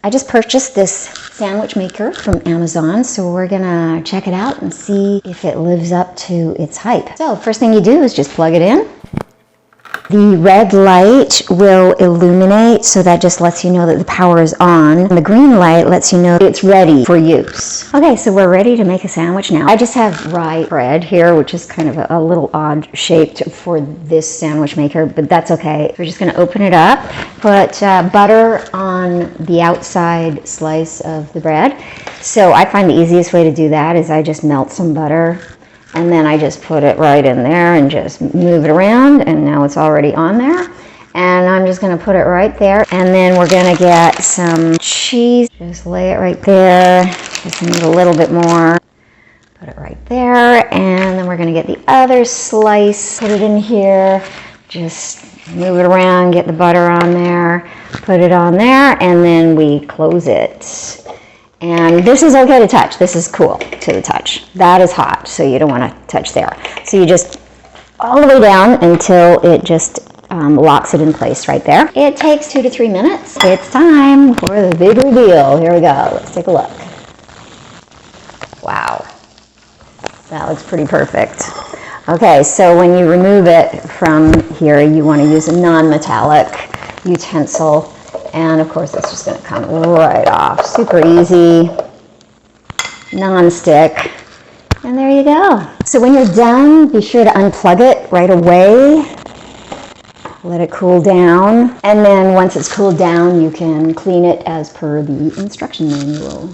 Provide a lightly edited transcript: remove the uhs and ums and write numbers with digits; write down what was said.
I just purchased this sandwich maker from Amazon, so we're gonna check it out and see if it lives up to its hype. So first thing you do is just plug it in. The red light will illuminate, so that just lets you know that the power is on. And the green light lets you know it's ready for use. Okay, so we're ready to make a sandwich now. I just have rye bread here, which is kind of a little odd shaped for this sandwich maker, but that's okay. We're just gonna open it up, put butter on the outside slice of the bread. So I find the easiest way to do that is I just melt some butter, and then I just put it right in there and just move it around, and now it's already on there. And I'm just gonna put it right there. And then we're gonna get some cheese. Just lay it right there. Just need a little bit more. Put it right there. And then we're gonna get the other slice, put it in here. Just move it around, get the butter on there, put it on there, and then we close it. And this is okay to touch. This is cool to the touch. That is hot, so you don't want to touch there. So you just all the way down until it just locks it in place right there. It takes 2 to 3 minutes. It's time for the big reveal. Here we go. Let's take a look. Wow. That looks pretty perfect. Okay, so when you remove it from here, you want to use a non-metallic utensil. And of course, it's just going to come right off. Super easy, non-stick, and there you go. So when you're done, be sure to unplug it right away. Let it cool down. And then once it's cooled down, you can clean it as per the instruction manual.